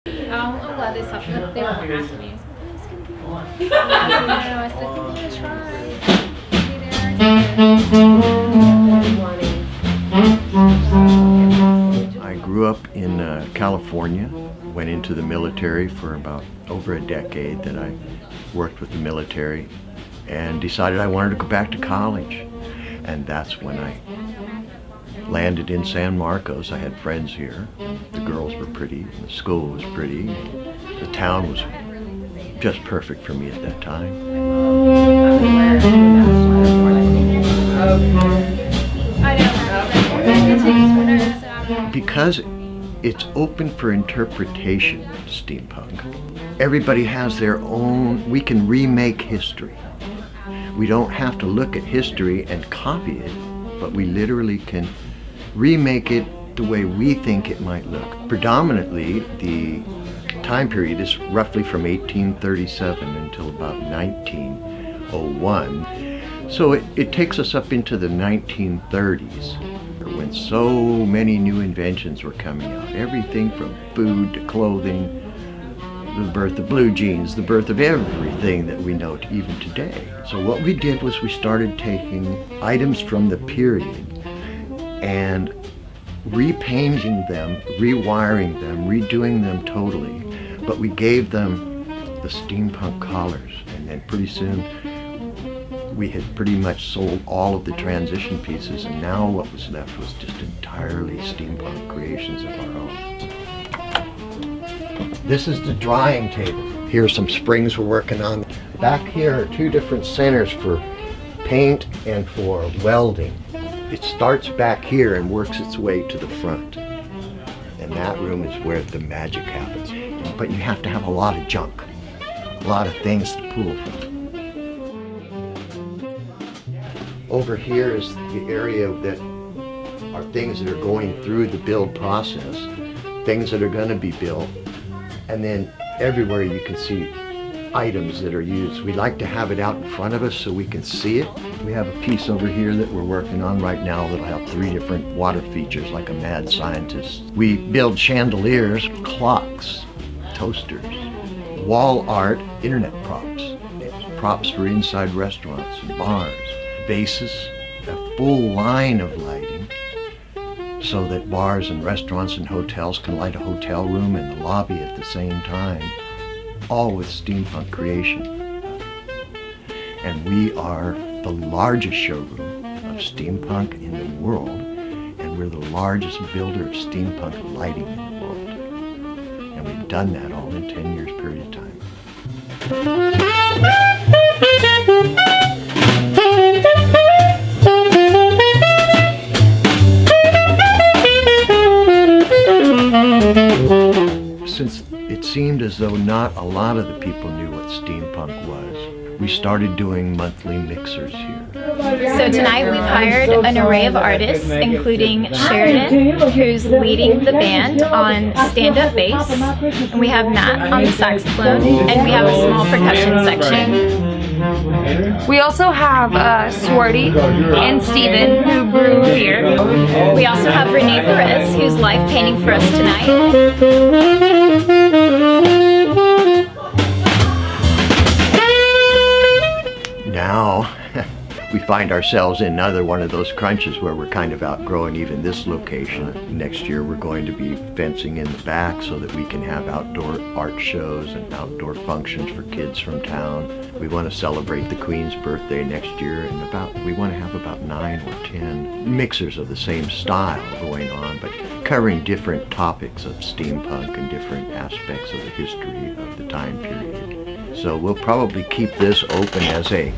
I'm glad they stopped. They won't ask me. I said, give it a try. I grew up in California, went into the military for about over a decade. That I worked with the military and decided I wanted to go back to college. And that's when I landed in San Marcos. I had friends here. The girls were pretty, the school was pretty. The town was just perfect for me at that time. Because it's open for interpretation, steampunk. Everybody has their own, we can remake history. We don't have to look at history and copy it, but we literally can remake it the way we think it might look. Predominantly, the time period is roughly from 1837 until about 1901. So it takes us up into the 1930s, when so many new inventions were coming out. Everything from food to clothing, the birth of blue jeans, the birth of everything that we know even today. So what we did was we started taking items from the period and repainting them, rewiring them, redoing them totally. But we gave them the steampunk collars, and then pretty soon we had pretty much sold all of the transition pieces, and now what was left was just entirely steampunk creations of our own. This is the drying table. Here are some springs we're working on. Back here are two different centers for paint and for welding. It starts back here and works its way to the front. And that room is where the magic happens. But you have to have a lot of junk, a lot of things to pull from. Over here is the area that are things that are going through the build process, things that are going to be built. And then everywhere you can see items that are used. We like to have it out in front of us so we can see it. We have a piece over here that we're working on right now that'll have 3 different water features like a mad scientist. We build chandeliers, clocks, toasters, wall art, internet props, props for inside restaurants and bars, vases, a full line of lighting so that bars and restaurants and hotels can light a hotel room and the lobby at the same time, all with steampunk creation. And we are the largest showroom of steampunk in the world, and we're the largest builder of steampunk lighting in the world. And we've done that all in 10 years period of time. Since it seemed as though not a lot of the people knew what steampunk was, we started doing monthly mixers here. So tonight we've hired an array of artists, including Sheridan, who's leading the band on stand-up bass, and we have Matt on the saxophone, and we have a small percussion section. We also have Swarty and Steven, who brew beer. We also have Renee Perez, who's live painting for us tonight. Now, we find ourselves in another one of those crunches where we're kind of outgrowing even this location. Next year we're going to be fencing in the back so that we can have outdoor art shows and outdoor functions for kids from town. We want to celebrate the Queen's birthday next year, and we want to have about 9 or 10 mixers of the same style going on, but covering different topics of steampunk and different aspects of the history of the time period. So we'll probably keep this open as a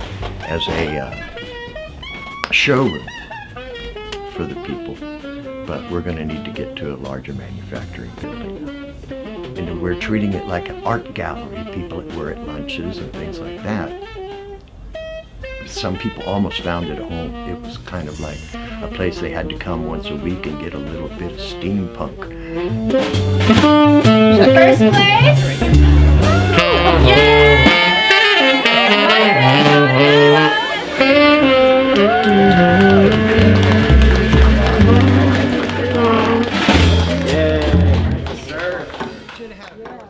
showroom for the people, but we're going to need to get to a larger manufacturing building. And we're treating it like an art gallery. People were at lunches and things like that. Some people almost found it a home. It was kind of like a place they had to come once a week and get a little bit of steampunk. First place!